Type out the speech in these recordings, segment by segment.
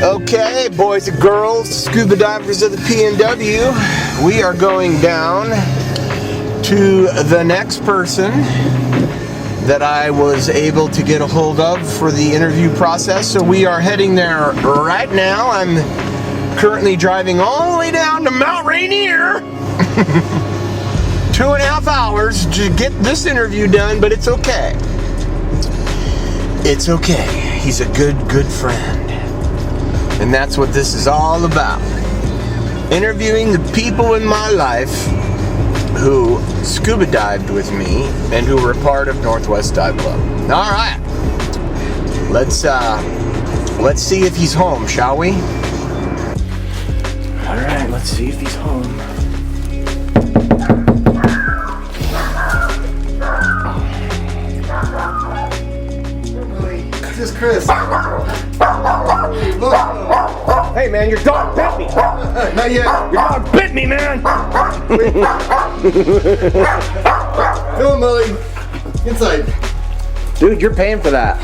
Okay, boys and girls, scuba divers of the PNW, we are going down to the next person that I was able to get a hold of for the interview process. So we are heading there right now. I'm currently driving all the way down to Mount Rainier. 2.5 hours to get this interview done, but it's okay. It's okay. He's a good friend. And that's what this is all about. Interviewing the people in my life who scuba dived with me and who were part of Northwest Dive Club. All right. Let's see if he's home, shall we? All right, let's see if he's home. This is Chris. Hey man, your dog bit me. Not yet. Your dog bit me, man. Come on, Molly. Inside. Dude, you're paying for that.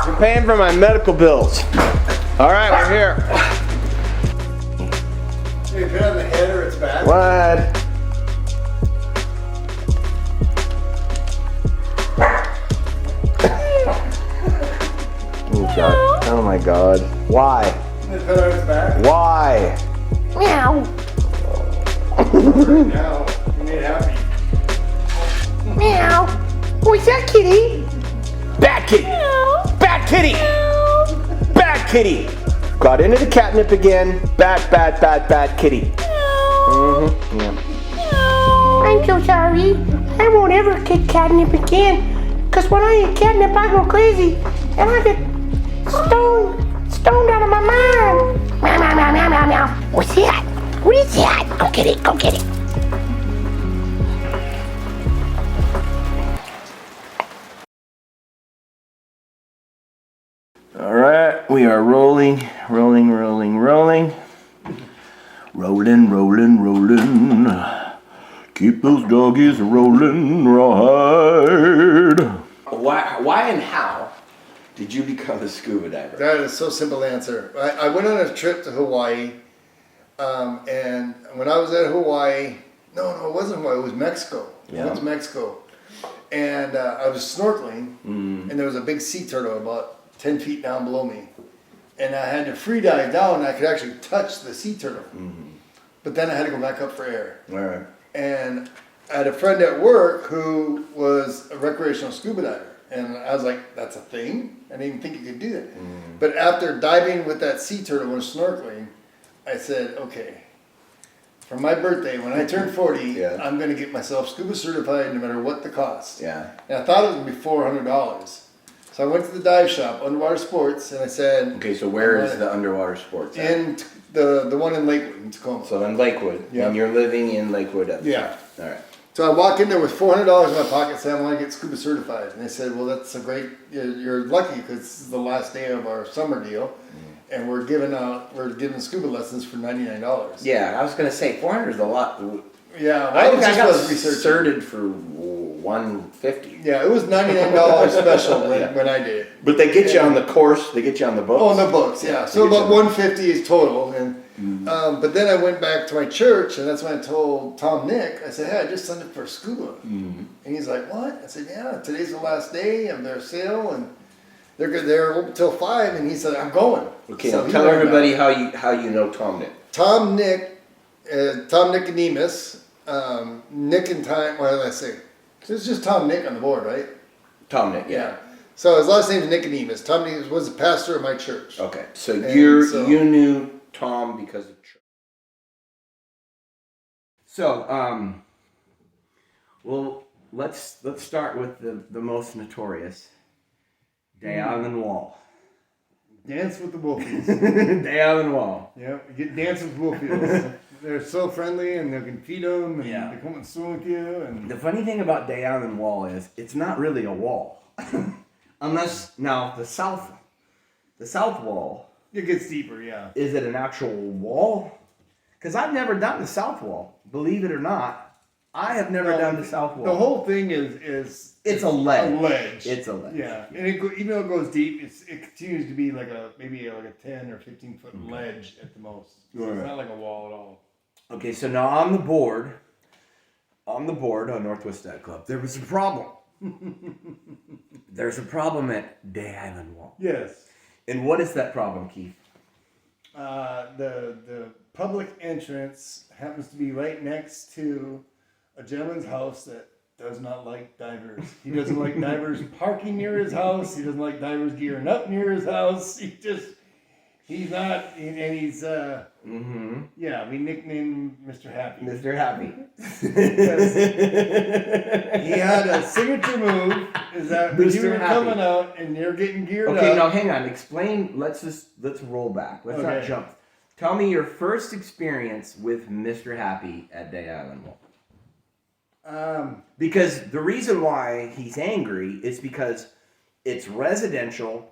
You're paying for my medical bills. All right, we're here. Hey, put it on the head or it's bad. What? Oh God! Oh my God! Why? Put it on its back. Why? Meow. Now, you made it happy. Meow. What's that, kitty? Bad kitty! Meow. Bad kitty! Meow. Bad kitty! Got into the catnip again. Bad kitty. Yeah. I'm so sorry. I won't ever get catnip again. Cause when I eat catnip, I go crazy. And I get stoned out of my mind. Meow, meow, meow, meow, meow, meow. What's that? What is that? Go get it, go get it. All right, we are rolling. Keep those doggies rolling right. Why and how did you become a scuba diver? That is so simple answer. I went on a trip to Hawaii, and when I was at Hawaii, no, it wasn't Hawaii. It was Mexico. Yeah. I went to Mexico, and I was snorkeling, and there was a big sea turtle about 10 feet down below me, and I had to free dive down. And I could actually touch the sea turtle, but then I had to go back up for air. All right. And I had a friend at work who was a recreational scuba diver. And I was like, that's a thing? I didn't even think you could do that. But after diving with that sea turtle and snorkeling, I said, okay, for my birthday, when I turn 40, I'm going to get myself scuba certified no matter what the cost. Yeah. And I thought it was going to be $400. So I went to the dive shop, Underwater Sports, and I said... Okay, so where is the Underwater Sports at? In the one in Lakewood, in Tacoma. So in Lakewood. Yeah. And you're living in Lakewood at the Yeah. time. All right. So I walk in there with $400 in my pocket saying I want to get scuba certified. And they said, well, that's a great, you're lucky because this is the last day of our summer deal. And we're giving scuba lessons for $99. Yeah, I was going to say 400 is a lot. Yeah, I think I got was researching. certed for 150. Yeah, it was $99 special when I did it. But they get you on the course, they get you on the books. Oh, in the books, yeah. So about 150 is total. And but then I went back to my church, and that's when I told Tom Nick. I said, hey, I just signed up for scuba. And he's like, what? I said, yeah, today's the last day of their sale, and they're open till 5. And he said, I'm going. Okay, so now tell everybody how you know Tom Nick. Tom Nicodemus, Nick and Time. What did I say? It's just Tom Nick on the board, right? Tom Nick, yeah. So his last name is Nicodemus. Tom Nicodemus was the pastor of my church. Okay, so And you knew Tom because of church. So, well, let's start with the most notorious, Day Island Wall. Dance with the Wolfies. Day Island Wall. Yeah, you get dance with Wolfies. They're so friendly, and they can feed them, and they come and swim with you. And The funny thing about Day Island Wall is it's not really a wall, unless now the south wall. it gets deeper, yeah. Is it an actual wall? Because I've never done the south wall, believe it or not. I have never done the South Wall. The whole thing is it's a ledge. A ledge. It's a ledge. Yeah, and even though it goes deep, it continues to be maybe a 10 or 15-foot ledge at the most. So Right. It's not like a wall at all. Okay, so now on the board on Northwest Dive Club, there was a problem. There's a problem at Day Island Wall. Yes. And what is that problem, Keith? The public entrance happens to be right next to a gentleman's house that does not like divers. He doesn't like divers parking near his house. He doesn't like divers gearing up near his house. He's not, and he's, yeah, we nicknamed Mr. Happy. Mr. Happy. He had a signature move, is that when you Mr. were Happy. coming out and you're getting geared up. Okay, now hang on. Explain. Let's roll back. Let's not Okay. jump. Tell me your first experience with Mr. Happy at Day Island Wall. Because the reason why he's angry is because it's residential.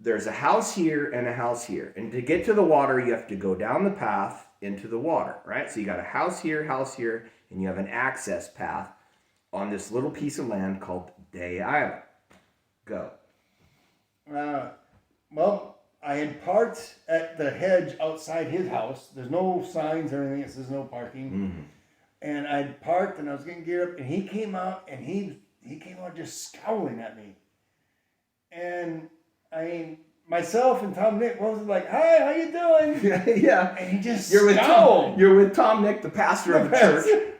There's a house here and a house here. And to get to the water, you have to go down the path into the water, right? So you got a house here, and you have an access path on this little piece of land called Day Island. Go. Well, I had parked at the hedge outside his house. There's no signs or anything that says no parking. Mm-hmm. And I'd parked and I was getting geared up and he came out and he came out just scowling at me. And I mean, myself and Tom Nick was like, "Hi, how you doing?" Yeah. And he just You're scowled. with Tom Nick, the pastor of the church. Hey,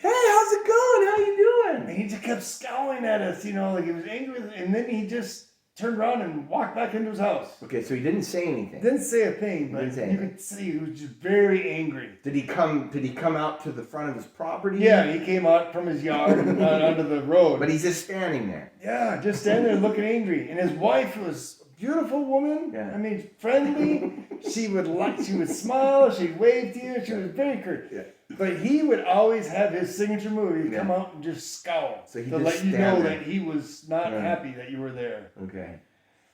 how's it going? How you doing? And he just kept scowling at us, like he was angry. And then he just turned around and walked back into his house. Okay, so he didn't say anything. Didn't say a thing, but Didn't say you anything. could see he was just very angry. Did he come out to the front of his property? Yeah, he came out from his yard and onto the road. But he's just standing there. Yeah, just standing there looking angry. And his wife was a beautiful woman. Yeah. I mean, friendly. She would smile, she'd wave to you, she was very curt. Yeah. But he would always have his signature move. He'd come Yeah. out and just scowl So he to just let you stand know there. that he was not Right. happy that you were there. Okay.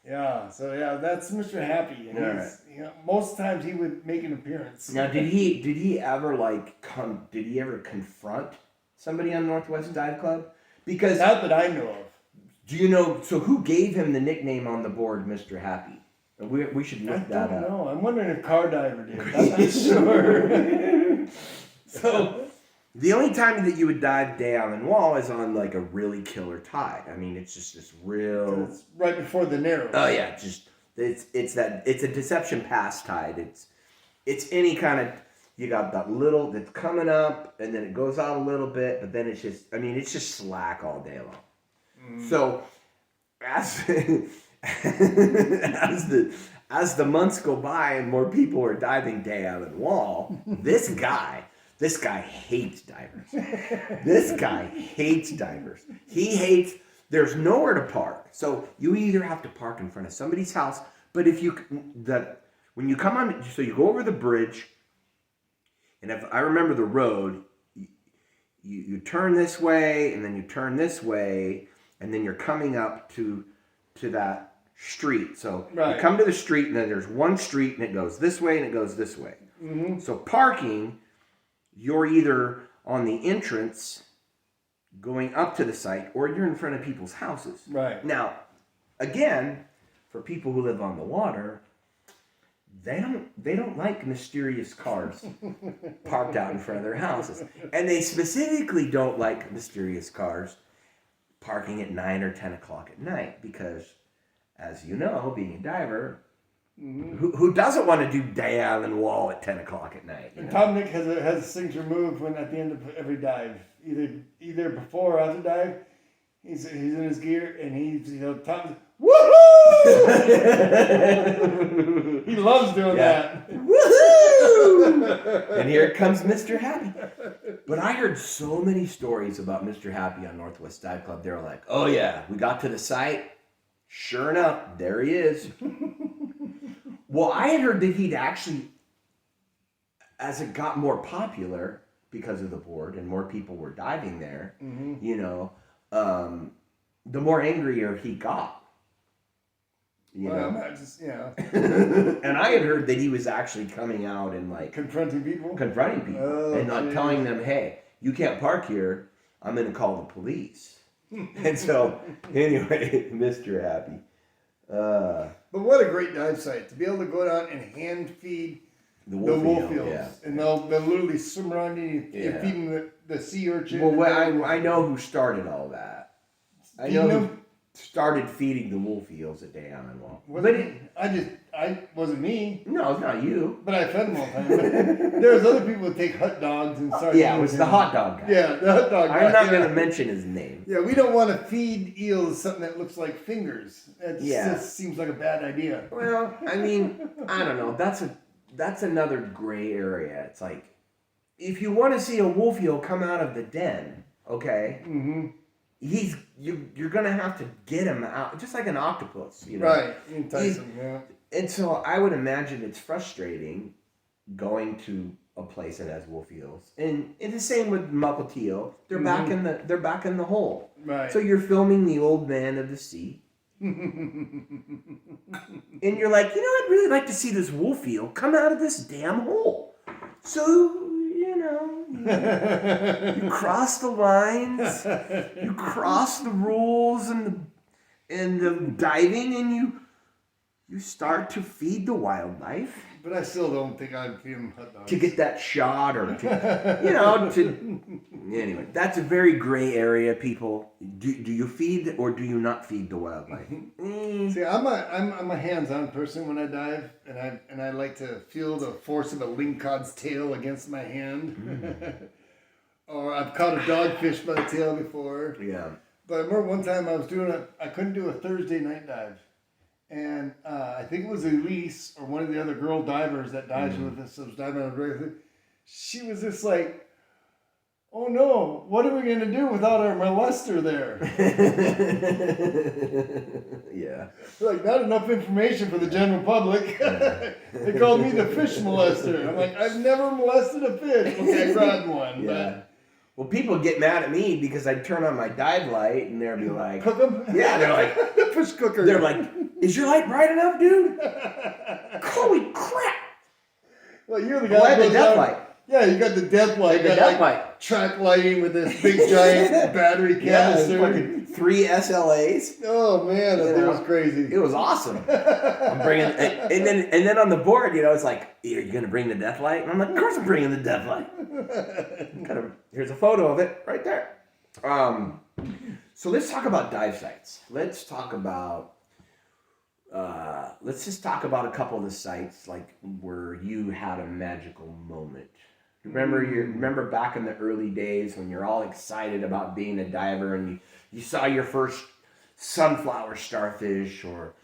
Yeah, so yeah, that's Mr. Happy. And All he's, most times he would make an appearance. Now, did he ever confront somebody on Northwest Dive Club? Because Not that I know of. do you know? So who gave him the nickname on the board, Mr. Happy? We should I look that don't up. know. I'm wondering if Car Diver did. I'm not sure. So the only time that you would dive Day Island Wall is on like a really killer tide. I mean, it's just this real. It's right before the Narrows. Oh yeah, just it's a Deception Pass tide. It's any kind of, you got that little that's coming up and then it goes out a little bit, but then it's just slack all day long. So as as the months go by and more people are diving Day Island Wall, this guy hates divers. This guy hates divers. He hates, there's nowhere to park. So you either have to park in front of somebody's house, but when you come on, so you go over the bridge, and if I remember the road, you turn this way, and then you turn this way, and then you're coming up to that street. So Right. you come to the street, and then there's one street, and it goes this way, and it goes this way. Mm-hmm. So parking, you're either on the entrance going up to the site, or you're in front of people's houses. Right. Now, again, for people who live on the water, they don't like mysterious cars parked out in front of their houses. And they specifically don't like mysterious cars parking at 9 or 10 o'clock at night because, as you know, being a diver, who doesn't want to do Day Island Wall at 10 o'clock at night? You And know? Tom Nick has a signature move when at the end of every dive, either before or after dive, he's in his gear and Tom's woohoo! He loves doing that. Woohoo! And here comes Mr. Happy. But I heard so many stories about Mr. Happy on Northwest Dive Club. They were like, "Oh yeah, we got to the site. Sure enough, there he is." Well, I had heard that he'd actually, as it got more popular because of the board and more people were diving there, the more angrier he got. You know? And I had heard that he was actually coming out and like confronting people. and like telling them, hey, you can't park here. I'm going to call the police. And so, anyway, Mr. Happy. But what a great dive site to be able to go down and hand feed the wolf eels. Yeah. And they'll literally swim around you and feed them the sea urchin. Well, I know who started all that. I know who started feeding the wolf eels at Day Island Walk. I wasn't me. No, it's not you. But I fed them all the time. But there's other people that take hot dogs and sardines. Yeah, it was the hot dog guy. Yeah, the hot dog guy. I'm not going to mention his name. Yeah, we don't want to feed eels something that looks like fingers. It just seems like a bad idea. Well, I mean, I don't know. That's another gray area. It's like, if you want to see a wolf eel come out of the den, okay, you're gonna have to get him out, just like an octopus, you know. Right, entice him. Yeah. And so I would imagine it's frustrating going to a place that has wolf eels, and it's the same with mukilteo. They're back in the hole. Right. So you're filming the old man of the sea. And you're like, I'd really like to see this wolf eel come out of this damn hole. So, you cross the lines, you cross the rules and the diving, and you start to feed the wildlife. But I still don't think I'd feed them hot dogs. To get that shot or anyway, that's a very gray area, people. Do you feed or do you not feed the wildlife? See, I'm a hands-on person when I dive, and I like to feel the force of a lingcod's tail against my hand. Or I've caught a dogfish by the tail before. Yeah. But I remember one time I couldn't do a Thursday night dive. And I think it was Elise or one of the other girl divers that dives with us. That was diving on the regular. She was just like, "Oh no, what are we going to do without our molester there?" Yeah. Like, not enough information for the general public. They called me the fish molester. I'm like, I've never molested a fish. Okay, I grabbed one. Yeah. But Well, people get mad at me because I'd turn on my dive light and they'll be like, cook them? Yeah, they're like, the fish cooker. They're like, is your light bright enough, dude? Holy crap! Well, you're the guy. I had the death light. Yeah, you got the death light. The death light. Track lighting with this big giant battery canister. Yeah, 3 SLAs. Oh man, that was crazy. It was awesome. I'm bringing, and then on the board, it's like, are you gonna bring the death light? And I'm like, of course I'm bringing the death light. Here's a photo of it right there. So let's talk about dive sites. Let's just talk about a couple of the sites like where you had a magical moment. Remember back in the early days when you're all excited about being a diver and you saw your first sunflower starfish or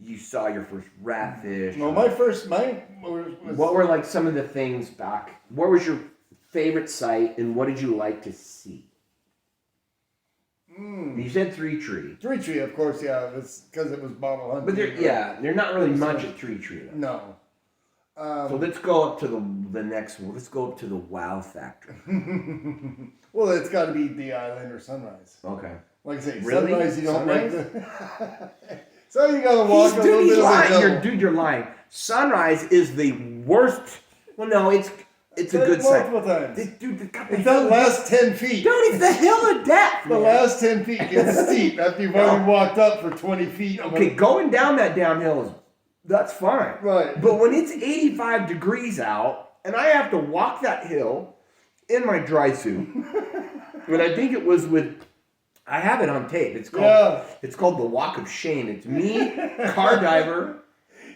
you saw your first ratfish. Well, what were like some of the things back? What was your favorite site and what did you like to see? You said Three Tree. Three Tree, of course, yeah. It's because it was bottle hunting. But they're not really much at Three Tree though. No. So let's go up to the next one. Let's go up to the wow factor. Well, it's got to be the island or Sunrise. Okay. Like I say, really? Sunrise you don't Sunrise? like the... So you got to walk a little bit of a hill. You're lying. Sunrise is the worst. Well, no, it's a good site. Multiple times. It's the last 10 feet. Dude, it's the hill of death. The last 10 feet gets steep after you've already walked up for 20 feet. Okay, going down that downhill that's fine. Right. But when it's 85 degrees out and I have to walk that hill in my dry suit, and I think it was I have it on tape. It's called the Walk of Shame. It's me, car diver.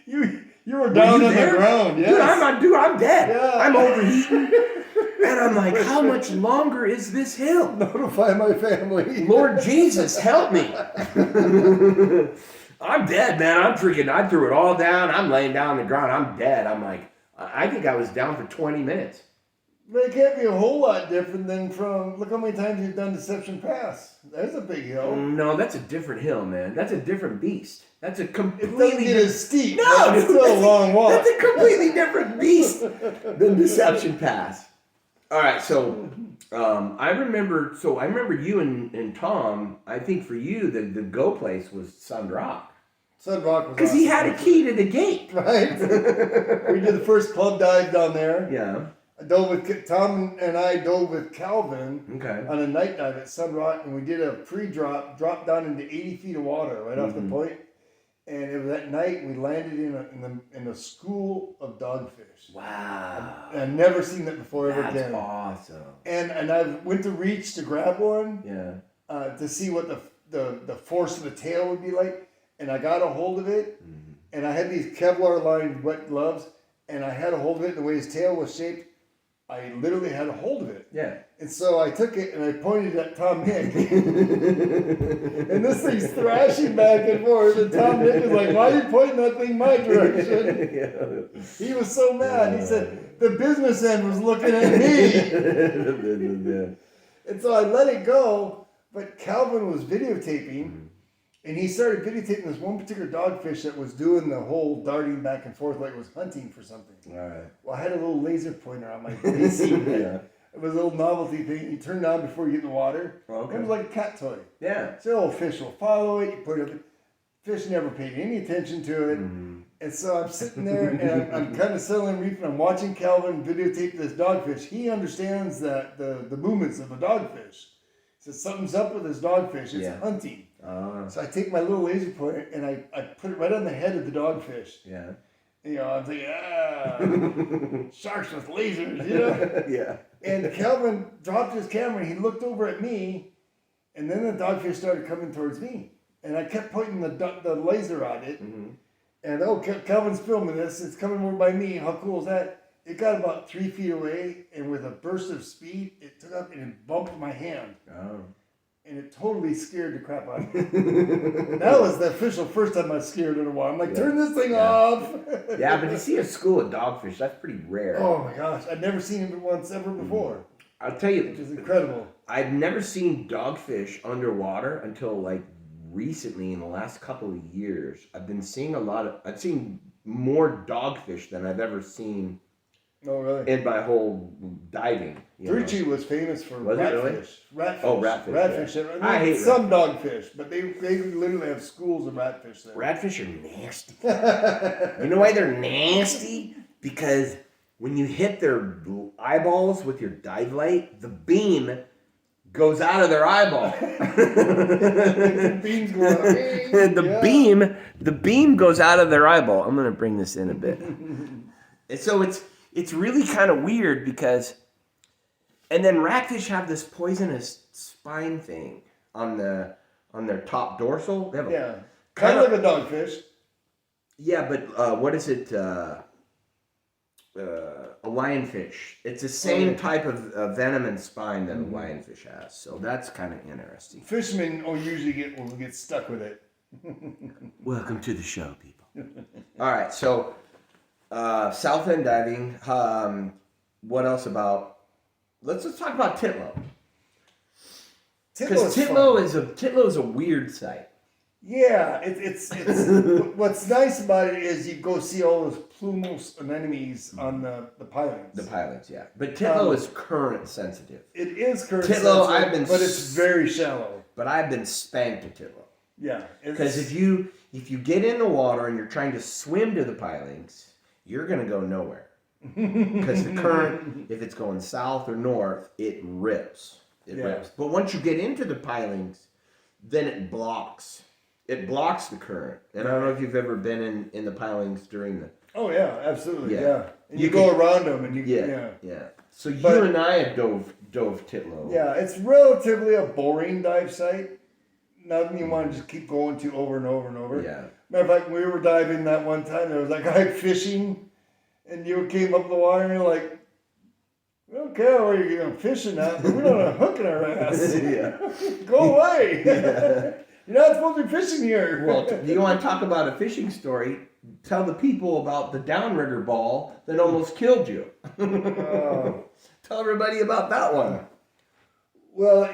You were down on the ground, yes. Dude, I'm dead. Yeah. I'm overheating. And I'm like, how much longer is this hill? Notify my family. Lord Jesus, help me. I'm dead, man. I'm freaking, I threw it all down. I'm laying down on the ground. I'm dead. I'm like, I think I was down for 20 minutes. But it can't be a whole lot different than look how many times you've done Deception Pass. There's a big hill. No, that's a different hill, man. That's a different beast. That's a It completely... doesn't get as steep. No, it's still a long walk. That's a completely different beast than Deception Pass. All right, so I remember you and Tom, I think for you, the go place was Sun Rock. Sun Rock was because he had a key to the gate. Right. We did the first club dive down there. Yeah. Tom and I dove with Calvin Okay. on a night dive at Sun Rock, and we did a pre-drop, dropped down into 80 feet of water right off the point. And it was at night. We landed in a school of dogfish. Wow. I've never seen that before ever That's again. awesome. And I went to reach to grab one. Yeah. To see what the force of the tail would be like, and I got a hold of it, and I had these Kevlar lined wet gloves, and I had a hold of it the way his tail was shaped. I literally had a hold of it. Yeah. And so I took it and I pointed at Tom Nick. And this thing's thrashing back and forth. And Tom Nick is like, why are you pointing that thing my direction? He was so mad. He said, the business end was looking at me. And so I let it go. But Calvin was videotaping. And he started videotaping this one particular dogfish that was doing the whole darting back and forth like it was hunting for something. All right. Well, I had a little laser pointer on my PC. Yeah. It was a little novelty thing. You turn it on before you get in the water. Okay. It was like a cat toy. Yeah. So old fish will follow it. You put it. Fish never paid any attention to it. And so I'm sitting there and I'm kind of settling reef and I'm watching Calvin videotape this dogfish. He understands that the movements of a dogfish. He says something's up with this dogfish. It's hunting. So I take my little laser pointer and I put it right on the head of the dogfish. Yeah. You know, I'm thinking, sharks with lasers, you know? Yeah. And Calvin dropped his camera and he looked over at me, and then the dogfish started coming towards me. And I kept pointing the laser at it. And Calvin's filming this, it's coming over by me. How cool is that? It got about 3 feet away, and with a burst of speed, it took up and it bumped my hand. Oh. And it totally scared the crap out of me. That was the official first time I was scared in a while. I'm like, turn this thing off. Yeah, but you see a school of dogfish, that's pretty rare. Oh my gosh, I'd never seen it once ever before. I'll tell you, Which is incredible. I've never seen dogfish underwater until like recently in the last couple of years. I've seen more dogfish than I've ever seen Oh, really? in my whole diving. Trucci was famous for Was it really? ratfish. Ratfish. Oh, ratfish, Ratfish. yeah. I I hate some dogfish, but they literally have schools of ratfish there. Ratfish are nasty. You know why they're nasty? Because when you hit their eyeballs with your dive light, the beam goes out of their eyeball. The beams go out. The beam goes out of their eyeball. I'm gonna bring this in a bit. And so it's really kind of weird because, and then ratfish have this poisonous spine thing on their top dorsal. They have kind of like a dogfish. Yeah, but what is it? A lionfish. It's the same type of venom and spine that a lionfish has. So that's kind of interesting. Fishermen usually get stuck with it. Welcome to the show, people. All right, so South End diving. What else about? Let's talk about Titlow. Because Titlow is a weird site. Yeah, it's what's nice about it is you go see all those plumose anemones on the pilings. The pilings, yeah. But Titlow is current sensitive. It is current Titlow, sensitive, but it's very shallow. But I've been spanked at Titlow. Yeah. Because if you get in the water and you're trying to swim to the pilings, you're gonna go nowhere. Because the current, if it's going south or north, it rips. It rips. But once you get into the pilings, then it blocks. It blocks the current. And I don't know if you've ever been in the pilings during the... Oh, yeah, absolutely, yeah. And You you go can- around them and you... Yeah. So you and I have dove Titlow. Yeah, it's relatively a boring dive site. Nothing you want to just keep going to over and over and over. Yeah. Matter of fact, we were diving that one time, there was that guy fishing, and you came up the water and you're like, we don't care where you're going fishing at, but we don't have a hook in our ass. Yeah. Go away. Yeah. You're not supposed to be fishing here. Well, you want to talk about a fishing story? Tell the people about the downrigger ball that almost killed you. Tell everybody about that one. Well,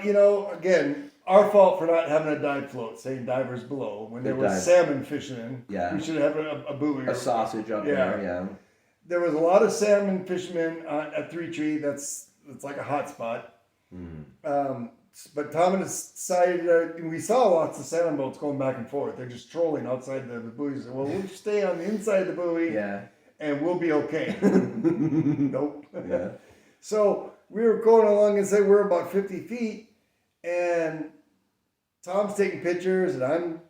again, our fault for not having a dive float saying divers below. When there was salmon fishing, we should have a buoy. A sausage up there, yeah. There was a lot of salmon fishermen at Three Tree. It's like a hot spot. But Tom decided, we saw lots of salmon boats going back and forth. They're just trolling outside the buoys. Well, we'll stay on the inside of the buoy, and we'll be okay. Nope. Yeah. So we were going along and say we're about 50 feet, and Tom's taking pictures, and I'm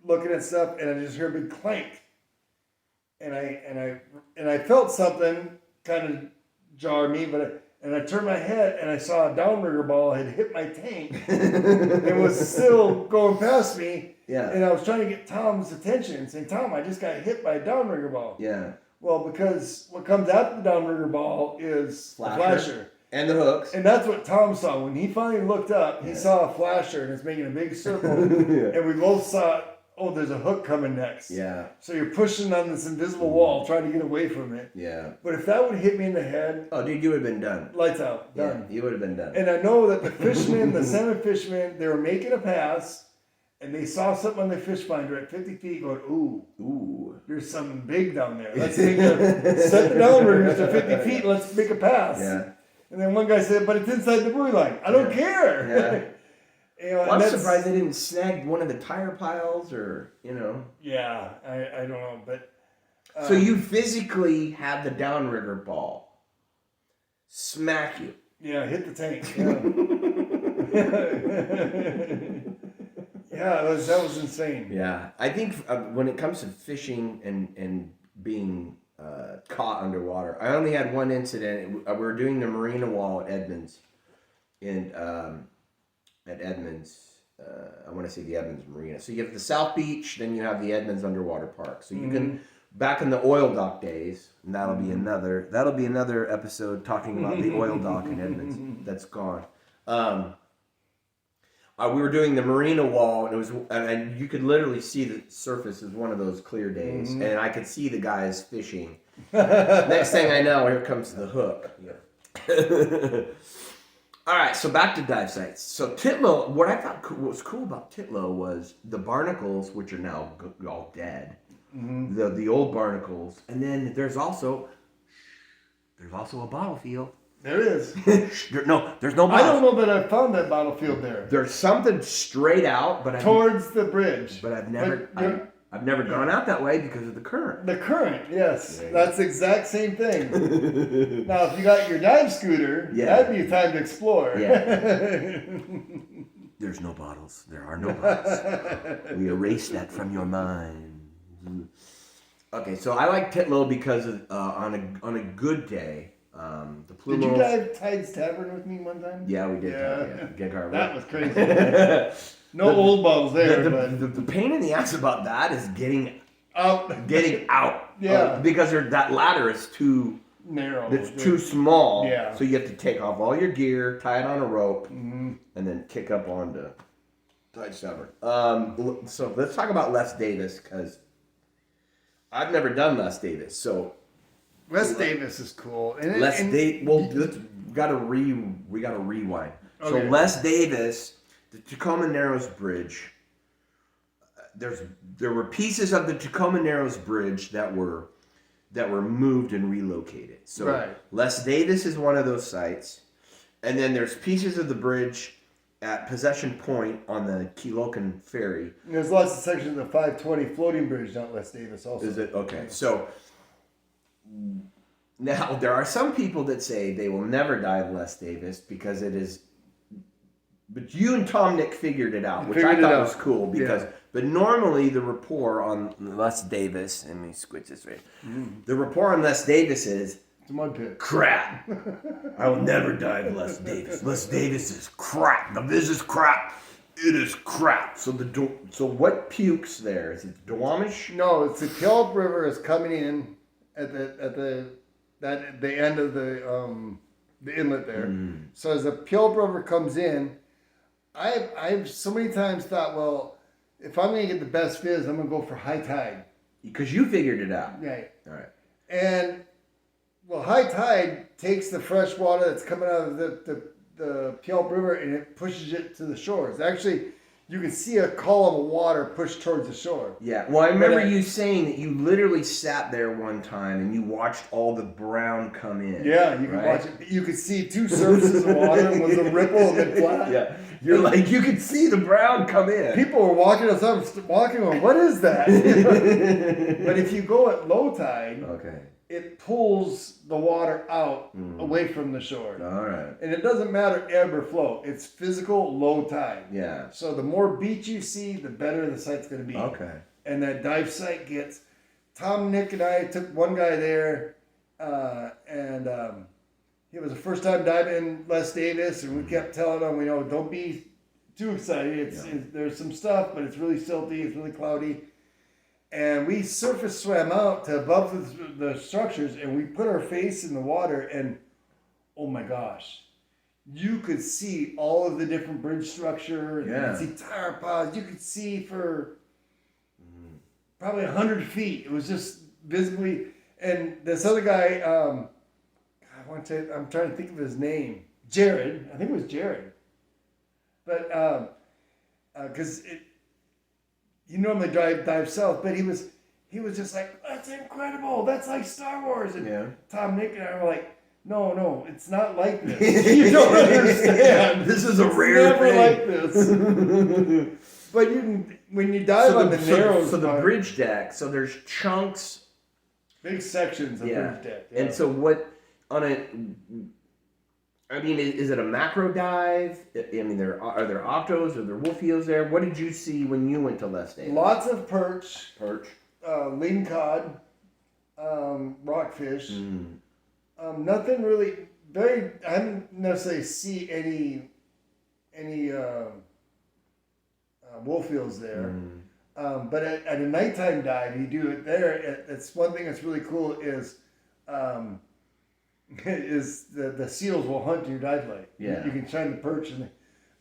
looking at stuff, and I just hear a big clank, and I felt something kind of jar me, and I turned my head, and I saw a downrigger ball had hit my tank, and was still going past me. Yeah. And I was trying to get Tom's attention and saying, Tom, I just got hit by a downrigger ball. Yeah. Well, because what comes after the downrigger ball is the flasher. And the hooks. And that's what Tom saw. When he finally looked up, he saw a flasher, and it's making a big circle. And we both saw, oh, there's a hook coming next. Yeah. So you're pushing on this invisible wall, trying to get away from it. Yeah. But if that would hit me in the head... Oh, dude, you would have been done. Lights out. Done. Yeah, you would have been done. And I know that the fishermen, the salmon fishermen, they were making a pass, and they saw something on their fish finder at 50 feet going, ooh, there's something big down there. Let's set the downriggers to 50 feet, let's make a pass. Yeah. And then one guy said, but it's inside the buoy line. I don't care. Yeah. Well, I'm surprised they didn't snag one of the tire piles or, Yeah, I don't know. But so you physically had the downrigger ball smack you. Yeah, hit the tank. Yeah, that was insane. Yeah, I think when it comes to fishing and being caught underwater, I only had one incident. We were doing the marina wall at Edmonds, I want to say the Edmonds Marina. So you have the South Beach, then you have the Edmonds Underwater Park. So you can, back in the oil dock days, and that'll be another episode talking about the oil dock in Edmonds that's gone. We were doing the marina wall, and you could literally see the surface as one of those clear days, and I could see the guys fishing. Next thing I know, here comes the hook. Yeah. All right, so back to dive sites. So Titlow, what I thought was cool about Titlow was the barnacles, which are now all dead. The old barnacles, and then there's also a bottle field. There is. There's no bottle. I don't know that I found that bottle field there. There's something straight out, but towards the bridge. But I've never gone out that way because of the current. The current, yes. That's the exact same thing. Now, if you got your dive scooter, that'd be a time to explore. Yeah. There's no bottles. There are no bottles. We erase that from your mind. Okay, so I like Titlow because on a good day, the Plumos. Did you dive Tide's Tavern with me one time? Yeah, we did. Yeah. That was crazy. No old bottles there. The pain in the ass about that is getting out. Yeah. Because that ladder is too narrow. It's too small. Yeah. So you have to take off all your gear, tie it on a rope, and then kick up onto Tide's Tavern. So let's talk about Les Davis, because I've never done Les Davis. So Les Davis is cool. We gotta rewind. Okay. So Les Davis, the Tacoma Narrows Bridge. There were pieces of the Tacoma Narrows Bridge that were moved and relocated. So Les Davis is one of those sites, and then there's pieces of the bridge at Possession Point on the Keelokan Ferry. And there's lots of sections of the 520 floating bridge down Les Davis also. Is it? Okay. So now there are some people that say they will never dive Les Davis because it is. But you and Tom Nick figured it out, which I thought was cool because. Yeah. But normally the rapport on Les Davis, and let me switch this right. The rapport on Les Davis is it's a mud pit. Crap. I will never dive Les Davis. Les Davis is crap. Now this is crap. It is crap. So so what pukes there? Is it Duwamish? No, it's the Puyallup River is coming in at the end of the inlet there. So as the Puyallup River comes in, I've so many times thought, well, if I'm going to get the best fizz, I'm going to go for high tide. Because you figured it out. Right. All right. And, well, high tide takes the fresh water that's coming out of the Puyallup River and it pushes it to the shores. Actually, you can see a column of water push towards the shore. Yeah. Well, I remember you saying that you literally sat there one time and you watched all the brown come in. Yeah, you could watch it. You could see two surfaces of water. It was a ripple and then flat. Yeah. You're like, you could see the brown come in. People were walking going, what is that? But if you go at low tide, it pulls the water out away from the shore. All right. And it doesn't matter ebb or flow. It's physical low tide. Yeah. So the more beach you see, the better the site's going to be. Okay. And that dive site gets... Tom, Nick, and I took one guy there, and it was the first time diving in Les Davis, and we kept telling him, don't be too excited. There's some stuff, but it's really silty, it's really cloudy. And we surface swam out to above the structures, and we put our face in the water, and oh my gosh, you could see all of the different bridge structure. You could see tire pods. You could see for probably 100 feet. It was just visibly. And this other guy, I'm trying to think of his name. Jared. I think it was Jared. But because you normally dive south, but he was just like, that's incredible. That's like Star Wars. And Tom, Nick, and I were like, no, it's not like this. You don't understand. This is a rare thing. Never like this. But when you dive on the narrows, so the bridge deck. So there's chunks, big sections of bridge deck. Yeah. And so what on a? I mean, is it a macro dive? I mean, are there octos? Are there wolf eels there? What did you see when you went to Les Davis? Lots of perch, ling cod, rockfish. Nothing really. I didn't necessarily see any wolf eels there. But at a nighttime dive, you do it there. It's one thing that's really cool is the seals will hunt your dive light. Yeah. You can shine the perch.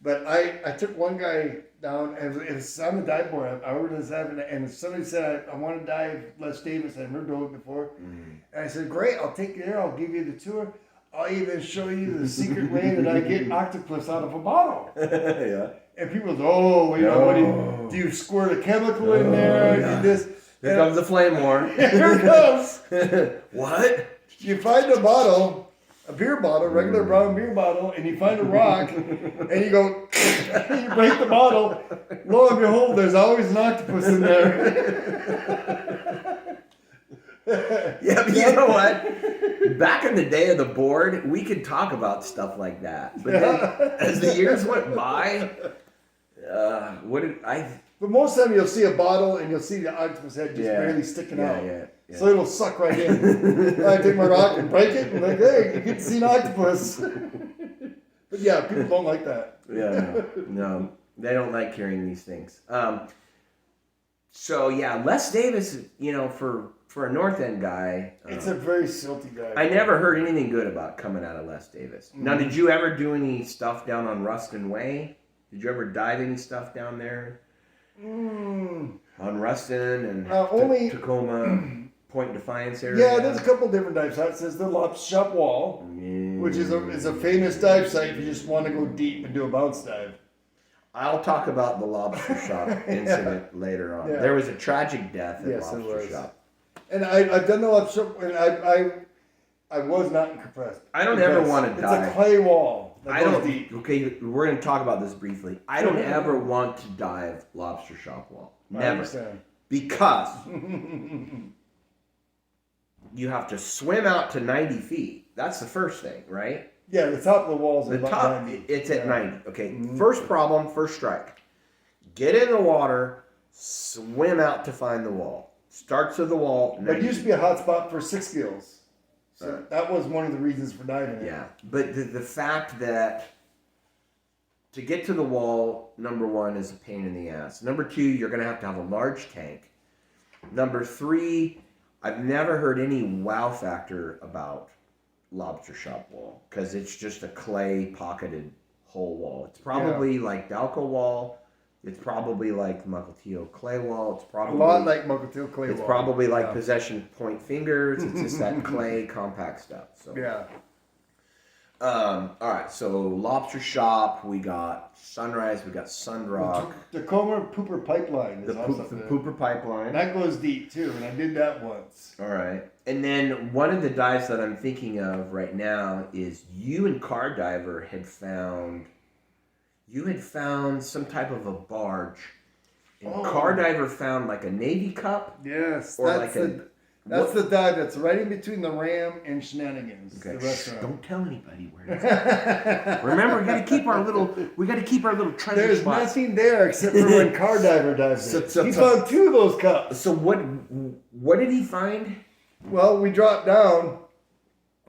But I took one guy down, and it was on the dive board. I ordered this and somebody said, I want to dive Les Davis. I've never done it before. And I said, great, I'll take you there. I'll give you the tour. I'll even show you the secret way that I get octopus out of a bottle. And people go, what do you squirt a chemical in there? Do this. Here comes the flame war. Here it comes. What? You find a bottle, a beer bottle, regular brown beer bottle, and you find a rock, and you go, you break the bottle. Lo and behold, there's always an octopus in there. Yeah, but you know what? Back in the day of the board, we could talk about stuff like that. But then, as the years went by, But most of the time you'll see a bottle and you'll see the octopus head just barely sticking out. Yeah. So it'll suck right in. I take my rock and break it, and like, hey, you get to see an octopus. But yeah, people don't like that. Yeah, no, they don't like hearing these things. So yeah, Les Davis, for a North End guy, it's a very silty guy. I never heard anything good about coming out of Les Davis. Now, did you ever do any stuff down on Ruston Way? Did you ever dive any stuff down there? On Ruston and only Tacoma, Point Defiance area? Yeah, there's a couple different dive sites. There's the Lobster Shop Wall, which is a famous dive site if you just want to go deep and do a bounce dive. I'll talk about the Lobster Shop incident later on. Yeah. There was a tragic death at Lobster Shop. And I've done the Lobster Shop, and I was not impressed. I don't ever want to dive. It's a clay wall. Deep. Okay, we're going to talk about this briefly. I don't ever want to dive Lobster Shop Wall. Never. Because you have to swim out to 90 feet. That's the first thing, right? Yeah, the top of the wall is about 90. It's at 90. Okay, First problem, first strike. Get in the water, swim out to find the wall. Starts at the wall. But it used to be a hot spot for six gills. So that was one of the reasons for diving. Yeah, but the fact that to get to the wall, number one, is a pain in the ass. Number two, you're going to have a large tank. Number three, I've never heard any wow factor about Lobster Shop Wall because it's just a clay pocketed hole wall. It's probably like Dalco Wall. It's probably like Mukilteo clay wall. It's probably a lot like Mukilteo clay wall. It's probably like Possession Point fingers. It's just that clay compact stuff. So yeah. All right. So Lobster Shop. We got Sunrise. We got Sundrock. Tacoma Pooper Pipeline. The Pooper Pipeline. That goes deep too, and I did that once. All right. And then one of the dives that I'm thinking of right now is you and Car Diver had found. You had found some type of a barge, and Car Diver found like a Navy cup. Yes, or that's That's the dive that's right in between the Ram and Shenanigans, Okay. the restaurant. Don't tell anybody where it's at. Remember, we got to keep our little treasure There's spots. nothing there except for when Car Diver dives in. He found 2 of those cups. So what did he find? Well, we dropped down.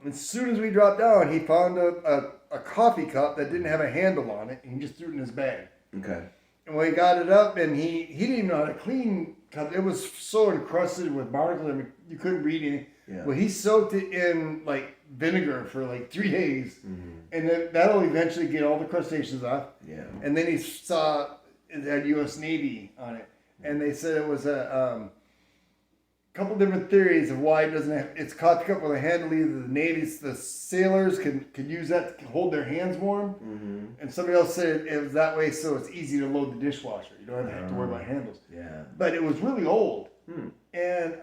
As soon as we dropped down, he found a coffee cup that didn't have a handle on it, and he just threw it in his bag. Okay. And when he got it up, and he didn't even know how to clean, because it was so encrusted with barnacles, I mean, you couldn't read anything. Yeah. Well, he soaked it in like vinegar for like 3 days, and then that'll eventually get all the crustaceans off. Yeah. And then he saw it had U.S. Navy on it, and they said it was a couple different theories of why it doesn't have. It's coffee cup with a handle. Either the Navy's, the sailors could use that to hold their hands warm, and somebody else said it was that way so it's easy to load the dishwasher. You don't have to worry about handles. Yeah. But it was really old, and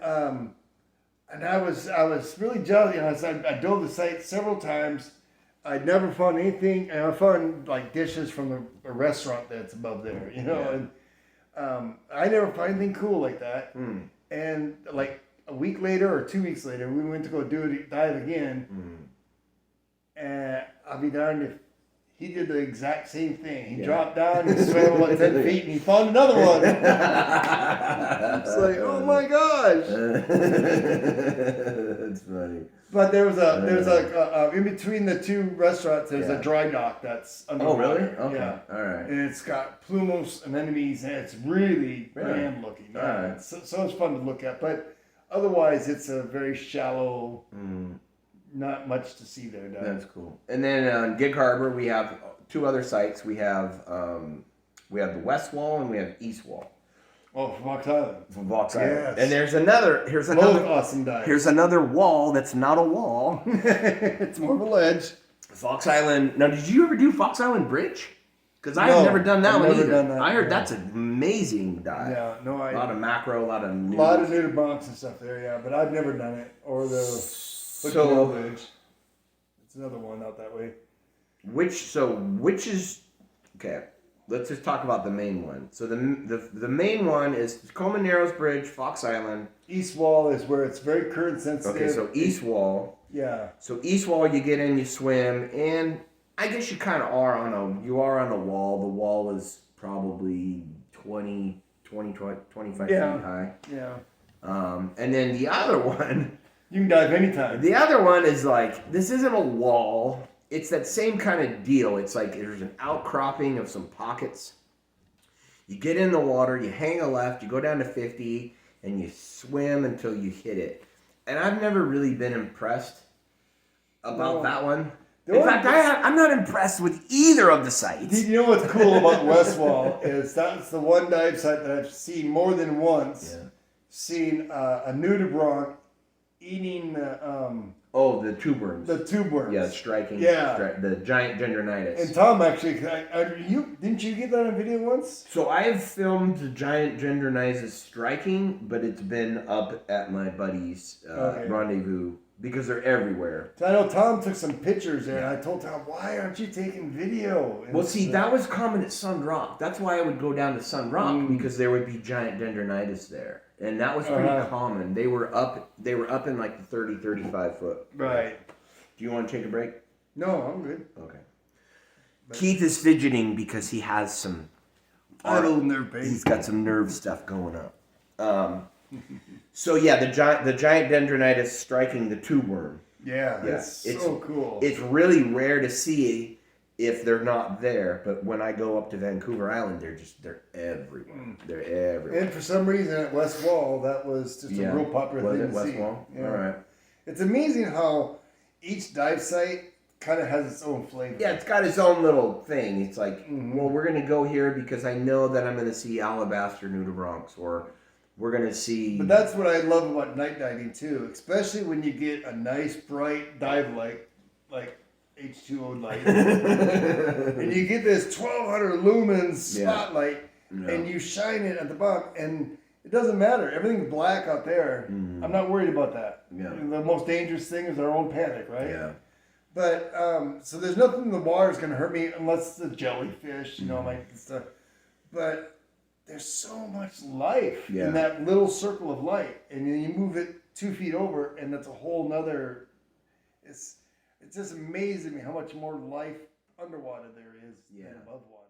I was really jealous. You know, I dove the site several times. I never found anything. And I found like dishes from a restaurant that's above there. You know, and I never found anything cool like that. And like a week later or 2 weeks later, we went to go dive again. And I'll be darned if he did the exact same thing. He dropped down and swam about 10 feet and he found another one. It's like, oh my gosh. That's funny. But there's in between the 2 restaurants, there's a dry dock that's underwater. Oh, really? Okay. Yeah. All right. And it's got plumos, anemones, and it's really grand looking. All right. It's so much fun to look at. But otherwise, it's a very shallow, not much to see there. That's cool. And then on Gig Harbor, we have 2 other sites. We have the West Wall and we have East Wall. Oh, from Fox Island. From Fox Island. Yes. And here's another Both awesome dives. Here's another wall that's not a wall. It's more of a ledge. Fox Island. Now, did you ever do Fox Island Bridge? Because I No, have never done that I've one never either. done that, I heard yeah. that's an amazing dive. Yeah, no, A lot of macro, a lot of nudes. A lot of nudibranchs and stuff there, yeah. But I've never done it. Or the Hood Bridge. It's another one out that way. Which is okay? Let's just talk about the main one. So the main one is Coleman Narrows Bridge, Fox Island. East Wall is where it's very current sensitive. Okay, so East Wall. Yeah. So East Wall, you get in, you swim, and I guess you kind of are on a wall. The wall is probably 25 feet high. Yeah. And then the other one. You can dive anytime. The other one is like, this isn't a wall. It's that same kind of deal. It's like there's an outcropping of some pockets. You get in the water, you hang a left, you go down to 50, and you swim until you hit it. And I've never really been impressed about that one. In fact, I'm not impressed with either of the sites. You know what's cool about West Wall is that's the one dive site that I've seen more than once. Yeah. Seen a nudibranch eating the tube worms. the tube worms. Yeah, striking. Yeah. The giant dendronitis. And Tom actually, didn't you get that on video once? So I have filmed the giant dendronitis striking, but it's been up at my buddy's rendezvous because they're everywhere. So I know Tom took some pictures there, and I told Tom, why aren't you taking video? And Well, see, that was common at Sun Rock. That's why I would go down to Sun Rock because there would be giant dendronitis there. And that was pretty common. They were up in like the 30, 35 foot. Right. Do you want to take a break? No, I'm good. Okay. Keith is fidgeting because he has some I have a little nerve pain. He's got some nerve stuff going up. So yeah, the giant dendronitis striking the tube worm. Yeah, it's so cool. It's really rare to see if they're not there, but when I go up to Vancouver Island, they're everywhere. They're everywhere. And for some reason at West Wall, that was just a real popular thing to West see. Wall? Yeah. All right. It's amazing how each dive site kind of has its own flavor. Yeah, it's got its own little thing. It's like, well, we're going to go here because I know that I'm going to see alabaster nudibranchs, or we're going to see... But that's what I love about night diving too, especially when you get a nice bright dive light, like H2O light, and you get this 1200 lumens spotlight, and you shine it at the bottom, and it doesn't matter. Everything's black out there. I'm not worried about that. Yeah. The most dangerous thing is our own panic, right? Yeah. But, so there's nothing in the water is going to hurt me unless the jellyfish, like stuff. But there's so much life in that little circle of light. And then you move it 2 feet over, and that's a whole nother. It's just amazing me how much more life underwater there is than above water.